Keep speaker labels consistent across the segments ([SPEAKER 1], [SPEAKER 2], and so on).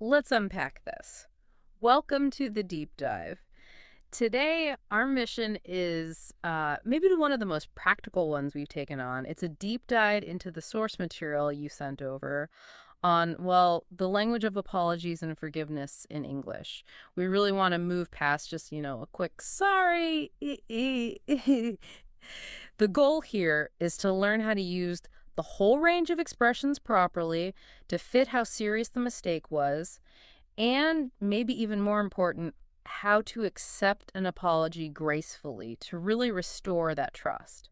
[SPEAKER 1] let's unpack this. Welcome to the deep dive. Today, our mission is maybe one of the most practical ones we've taken on. It's a deep dive into the source material you sent over on, well, the language of apologies and forgiveness in English. We really want to move past just, a quick sorry. The goal here is to learn how to use the whole range of expressions properly to fit how serious the mistake was, and maybe even more important, how to accept an apology gracefully to really restore that trust.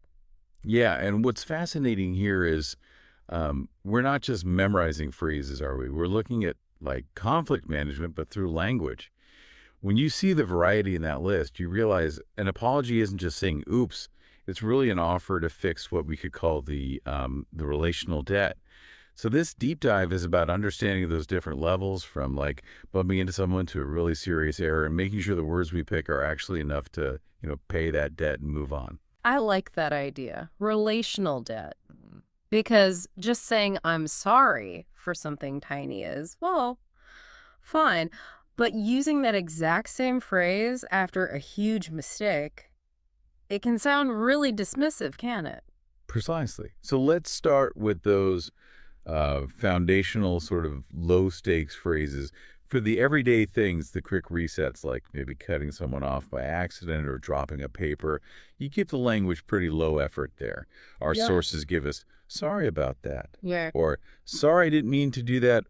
[SPEAKER 2] Yeah, and what's fascinating here is we're not just memorizing phrases, are we? We're looking at like conflict management, but through language. When you see the variety in that list, you realize an apology isn't just saying "oops." It's really an offer to fix what we could call the relational debt. So this deep dive is about understanding those different levels, from like bumping into someone to a really serious error, and making sure the words we pick are actually enough to pay that debt and move on.
[SPEAKER 1] I like that idea, relational debt, because just saying I'm sorry for something tiny is, well, fine. But using that exact same phrase after a huge mistake, it can sound really dismissive, can it?
[SPEAKER 2] Precisely. So let's start with those foundational sort of low stakes phrases. For the everyday things, the quick resets, like maybe cutting someone off by accident or dropping a paper, you keep the language pretty low effort there. Our
[SPEAKER 1] Yeah.
[SPEAKER 2] sources give us, sorry about that.
[SPEAKER 1] Yeah.
[SPEAKER 2] Or, sorry, I didn't mean to do that.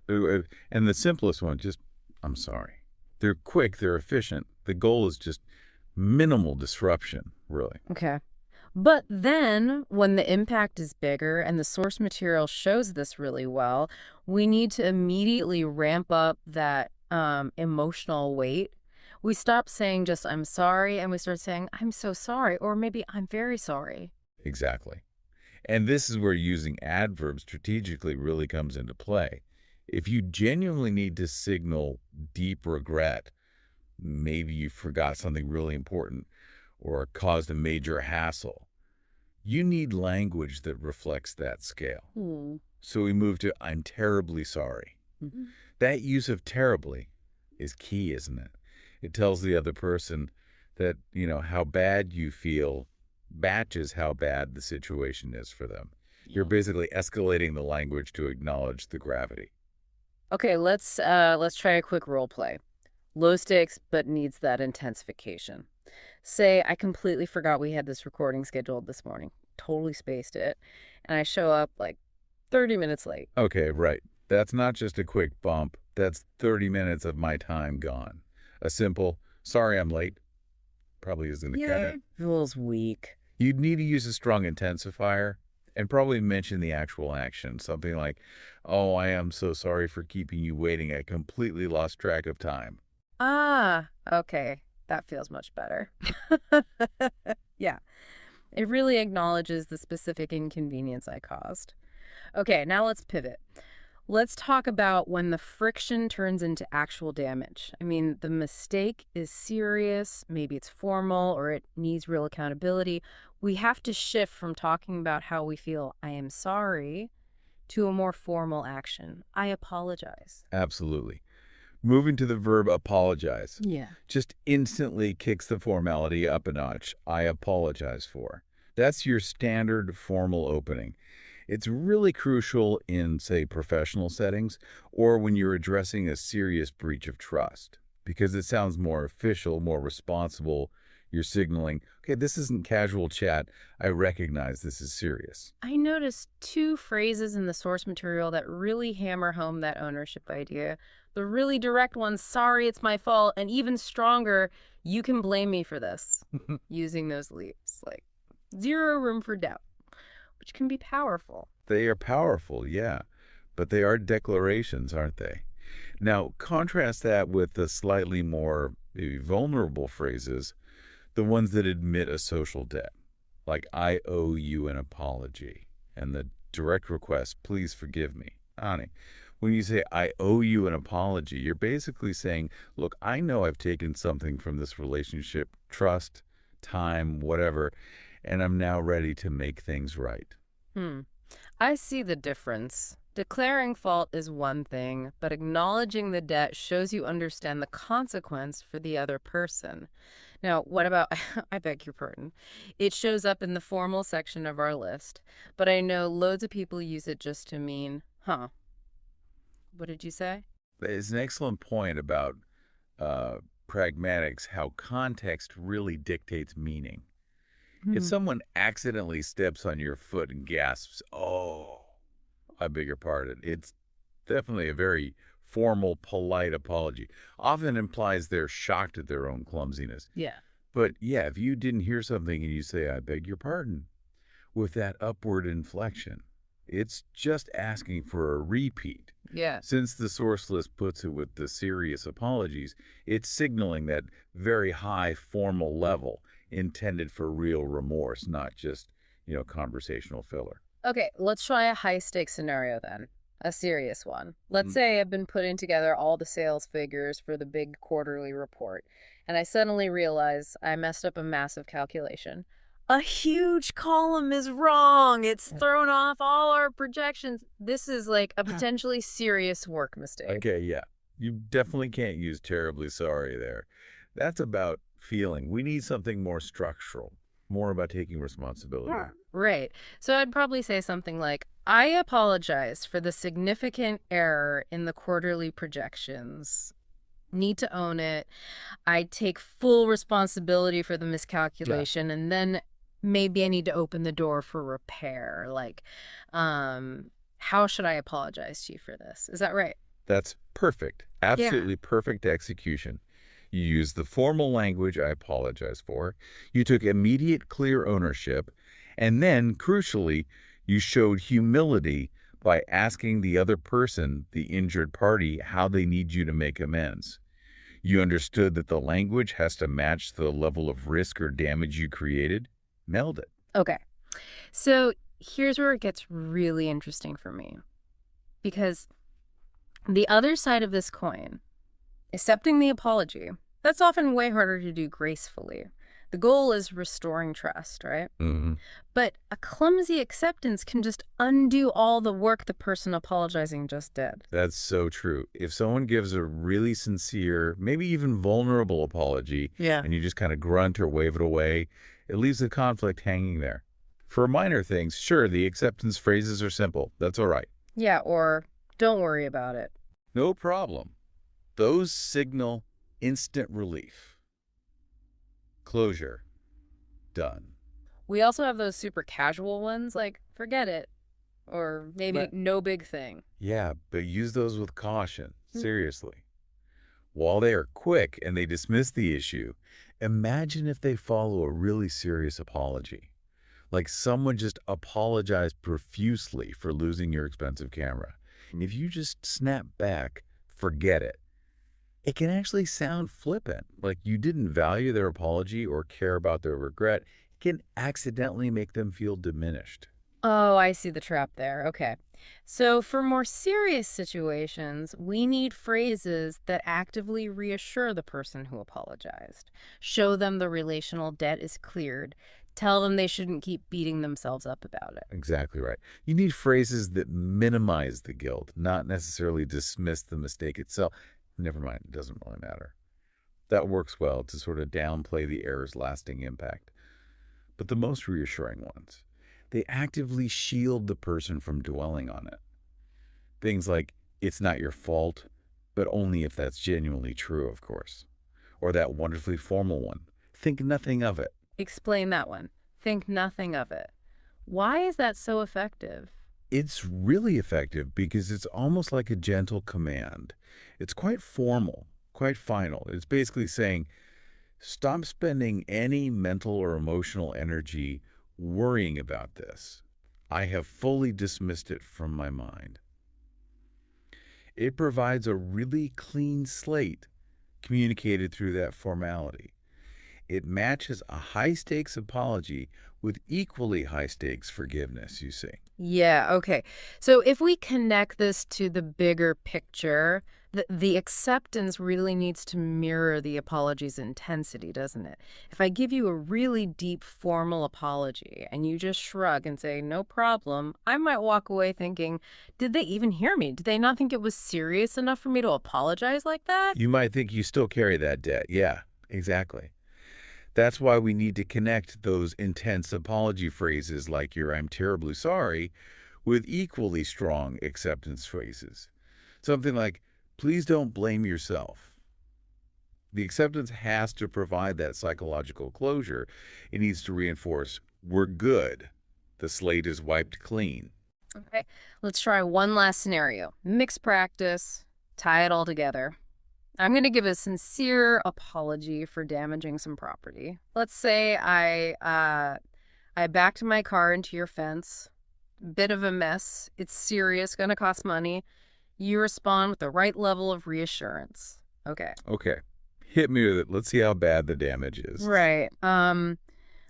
[SPEAKER 2] And the simplest one, just, I'm sorry. They're quick, they're efficient. The goal is just minimal disruption, really.
[SPEAKER 1] Okay. But then, when the impact is bigger and the source material shows this really well, we need to immediately ramp up that emotional weight. We stop saying just "I'm sorry" and we start saying "I'm so sorry" or maybe "I'm very sorry."
[SPEAKER 2] Exactly. And this is where using adverbs strategically really comes into play. If you genuinely need to signal deep regret, maybe you forgot something really important or caused a major hassle, you need language that reflects that scale.
[SPEAKER 1] Hmm.
[SPEAKER 2] So we move to I'm terribly sorry.
[SPEAKER 1] Mhm.
[SPEAKER 2] That use of terribly is key, isn't it? It tells the other person that, how bad you feel matches how bad the situation is for them. You're
[SPEAKER 1] Yeah.
[SPEAKER 2] basically escalating the language to acknowledge the gravity.
[SPEAKER 1] Okay, let's try a quick role play. Low stakes, but needs that intensification. Say I completely forgot we had this recording scheduled this morning. Totally spaced it. And I show up like 30 minutes late.
[SPEAKER 2] Okay, right. That's not just a quick bump. That's 30 minutes of my time gone. A simple, sorry I'm late, probably isn't going to cut
[SPEAKER 1] Yeah.
[SPEAKER 2] it.
[SPEAKER 1] Feels weak.
[SPEAKER 2] You'd need to use a strong intensifier and probably mention the actual action. Something like, oh, I am so sorry for keeping you waiting. I completely lost track of time.
[SPEAKER 1] Ah, okay. That feels much better. Yeah. It really acknowledges the specific inconvenience I caused. Okay, now let's pivot. Let's talk about when the friction turns into actual damage. I mean, the mistake is serious, maybe it's formal, or it needs real accountability. We have to shift from talking about how we feel, I am sorry, to a more formal action. I apologize.
[SPEAKER 2] Absolutely. Moving to the verb apologize
[SPEAKER 1] Yeah.
[SPEAKER 2] just instantly kicks the formality up a notch. I apologize for. That's your standard formal opening. It's really crucial in, say, professional settings or when you're addressing a serious breach of trust because it sounds more official, more responsible. You're signaling, okay, this isn't casual chat. I recognize this is serious.
[SPEAKER 1] I noticed two phrases in the source material that really hammer home that ownership idea. The really direct one, sorry, it's my fault, and even stronger, you can blame me for this, using those leaps. Like, zero room for doubt, which can be powerful.
[SPEAKER 2] They are powerful, yeah, but they are declarations, aren't they? Now, contrast that with the slightly more maybe vulnerable phrases, the ones that admit a social debt, like I owe you an apology, and the direct request, please forgive me. Honey, when you say I owe you an apology, you're basically saying, look, I know I've taken something from this relationship, trust, time, whatever, and I'm now ready to make things right.
[SPEAKER 1] Hmm. I see the difference. Declaring fault is one thing, but acknowledging the debt shows you understand the consequence for the other person. Now, what about, I beg your pardon, it shows up in the formal section of our list, but I know loads of people use it just to mean, huh, what did you say?
[SPEAKER 2] It's an excellent point about uh, pragmatics, how context really dictates meaning. If
[SPEAKER 1] Hmm.
[SPEAKER 2] someone accidentally steps on your foot and gasps, "Oh, I beg your pardon," it's definitely a very formal, polite apology. Often implies they're shocked at their own clumsiness.
[SPEAKER 1] Yeah.
[SPEAKER 2] But yeah, if you didn't hear something and you say, "I beg your pardon," with that upward inflection, it's just asking for a repeat.
[SPEAKER 1] Yeah.
[SPEAKER 2] Since the source list puts it with the serious apologies, it's signaling that very high formal level intended for real remorse, not just, conversational filler.
[SPEAKER 1] Okay, let's try a high stakes scenario then. A serious one. Let's
[SPEAKER 2] Mm,
[SPEAKER 1] say I've been putting together all the sales figures for the big quarterly report, and I suddenly realize I messed up a massive calculation. A huge column is wrong. It's thrown off all our projections. This is like a potentially serious work mistake.
[SPEAKER 2] Okay, yeah. You definitely can't use terribly sorry there. That's about feeling. We need something more structural, more about taking responsibility.
[SPEAKER 1] Right. So I'd probably say something like, I apologize for the significant error in the quarterly projections. Need to own it. I take full responsibility for the
[SPEAKER 2] Yeah.
[SPEAKER 1] miscalculation, and then maybe I need to open the door for repair. Like, how should I apologize to you for this? Is that right?
[SPEAKER 2] That's perfect.
[SPEAKER 1] Yeah.
[SPEAKER 2] Absolutely perfect execution. You used the formal language I apologize for. You took immediate, clear ownership. And then, crucially, you showed humility by asking the other person, the injured party, how they need you to make amends. You understood that the language has to match the level of risk or damage you created. Nailed it.
[SPEAKER 1] Okay. So here's where it gets really interesting for me because the other side of this coin, accepting the apology, that's often way harder to do gracefully. The goal is restoring trust, right?
[SPEAKER 2] Hmm.
[SPEAKER 1] But a clumsy acceptance can just undo all the work the person apologizing just did.
[SPEAKER 2] That's so true. If someone gives a really sincere, maybe even vulnerable apology,
[SPEAKER 1] Yeah.
[SPEAKER 2] and you just kind of grunt or wave it away, it leaves the conflict hanging there. For minor things, sure, the acceptance phrases are simple. That's all right.
[SPEAKER 1] Yeah, or don't worry about it.
[SPEAKER 2] No problem. Those signal instant relief. Closure. Done.
[SPEAKER 1] We also have those super casual ones like forget it or maybe
[SPEAKER 2] But
[SPEAKER 1] no big thing.
[SPEAKER 2] yeah, but use those with caution. Seriously. While they are quick and they dismiss the issue, imagine if they follow a really serious apology. Like someone just apologized profusely for losing your expensive camera. And if you just snap back, forget it. It can actually sound flippant, like you didn't value their apology or care about their regret. It can accidentally make them feel diminished.
[SPEAKER 1] Oh, I see the trap there. Okay. So, for more serious situations, we need phrases that actively reassure the person who apologized, show them the relational debt is cleared, tell them they shouldn't keep beating themselves up about it.
[SPEAKER 2] Exactly right. You need phrases that minimize the guilt, not necessarily dismiss the mistake itself. Never mind, it doesn't really matter. That works well to sort of downplay the error's lasting impact. But the most reassuring ones, they actively shield the person from dwelling on it. Things like, it's not your fault, but only if that's genuinely true, of course. Or that wonderfully formal one, think nothing of it.
[SPEAKER 1] Explain that one. Think nothing of it. Why is that so effective?
[SPEAKER 2] It's really effective because it's almost like a gentle command. It's quite formal, quite final. It's basically saying, stop spending any mental or emotional energy worrying about this. I have fully dismissed it from my mind. It provides a really clean slate communicated through that formality. It matches a high stakes apology with equally high stakes forgiveness, you see.
[SPEAKER 1] Yeah, okay. So if we connect this to the bigger picture, The acceptance really needs to mirror the apology's intensity, doesn't it? If I give you a really deep, formal apology and you just shrug and say, no problem, I might walk away thinking, did they even hear me? Did they not think it was serious enough for me to apologize like that?
[SPEAKER 2] You might think you still carry that debt. Yeah, exactly. That's why we need to connect those intense apology phrases like your "I'm terribly sorry" with equally strong acceptance phrases. Something like, please don't blame yourself. The acceptance has to provide that psychological closure. It needs to reinforce, we're good. The slate is wiped clean.
[SPEAKER 1] Okay, let's try one last scenario. Mixed practice, tie it all together. I'm going to give a sincere apology for damaging some property. Let's say I backed my car into your fence. Bit of a mess. It's serious, going to cost money. You respond with the right level of reassurance. Okay.
[SPEAKER 2] Okay, hit me with it. Let's see how bad the damage is.
[SPEAKER 1] Right.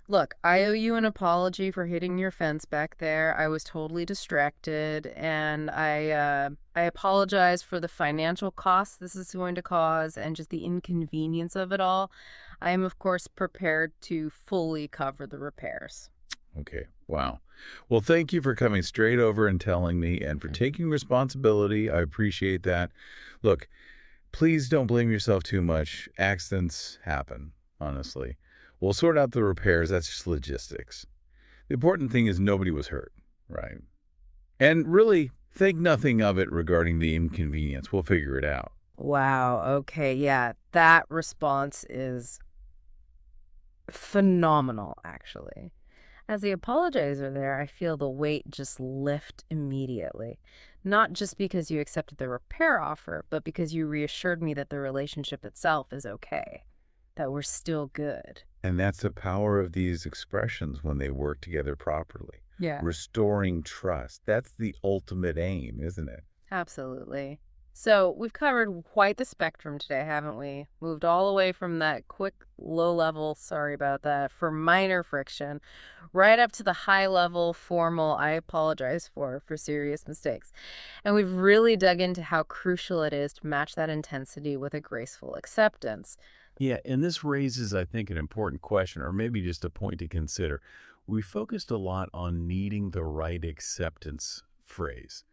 [SPEAKER 1] Look, I owe you an apology for hitting your fence back there. I was totally distracted, and I apologize for the financial costs this is going to cause and just the inconvenience of it all. I am, of course, prepared to fully cover the repairs.
[SPEAKER 2] Okay, wow. Well, thank you for coming straight over and telling me and for taking responsibility. I appreciate that. Look, please don't blame yourself too much. Accidents happen, honestly. We'll sort out the repairs. That's just logistics. The important thing is nobody was hurt, right? And really, think nothing of it regarding the inconvenience. We'll figure it out.
[SPEAKER 1] Wow. Okay. Yeah, that response is phenomenal, actually. As the apologizer there, I feel the weight just lift immediately. Not just because you accepted the repair offer, but because you reassured me that the relationship itself is okay, that we're still good.
[SPEAKER 2] And that's the power of these expressions when they work together properly.
[SPEAKER 1] Yeah.
[SPEAKER 2] Restoring trust. That's the ultimate aim, isn't it?
[SPEAKER 1] Absolutely. So we've covered quite the spectrum today, haven't we? Moved all the way from that quick, low level, sorry about that, for minor friction, right up to the high level, formal, I apologize for serious mistakes. And we've really dug into how crucial it is to match that intensity with a graceful acceptance.
[SPEAKER 2] Yeah, and this raises, I think, an important question, or maybe just a point to consider. We focused a lot on needing the right acceptance phrase.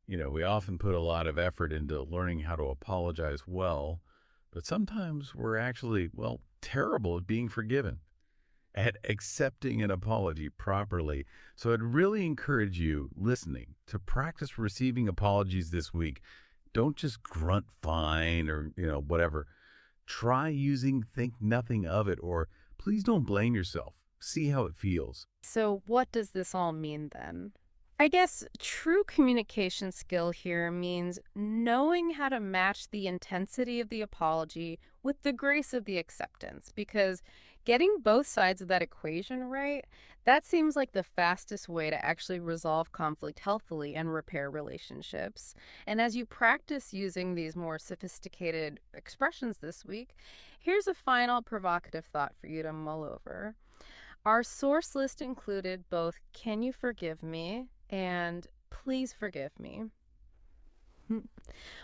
[SPEAKER 2] We often put a lot of effort into learning how to apologize well, but sometimes we're actually, well, terrible at being forgiven, at accepting an apology properly. So I'd really encourage you listening to practice receiving apologies this week. Don't just grunt fine or, whatever. Try using think nothing of it or please don't blame yourself. See how it feels.
[SPEAKER 1] So, what does this all mean then? I guess true communication skill here means knowing how to match the intensity of the apology with the grace of the acceptance, because getting both sides of that equation right, that seems like the fastest way to actually resolve conflict healthily and repair relationships. And as you practice using these more sophisticated expressions this week, here's a final provocative thought for you to mull over. Our source list included both "Can you forgive me?" and "Please forgive me."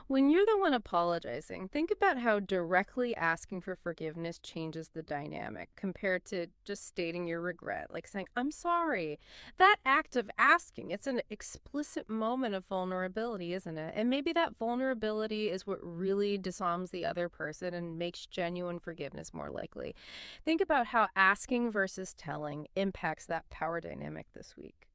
[SPEAKER 1] When you're the one apologizing, think about how directly asking for forgiveness changes the dynamic compared to just stating your regret, like saying, "I'm sorry." That act of asking, it's an explicit moment of vulnerability, isn't it? And maybe that vulnerability is what really disarms the other person and makes genuine forgiveness more likely. Think about how asking versus telling impacts that power dynamic this week.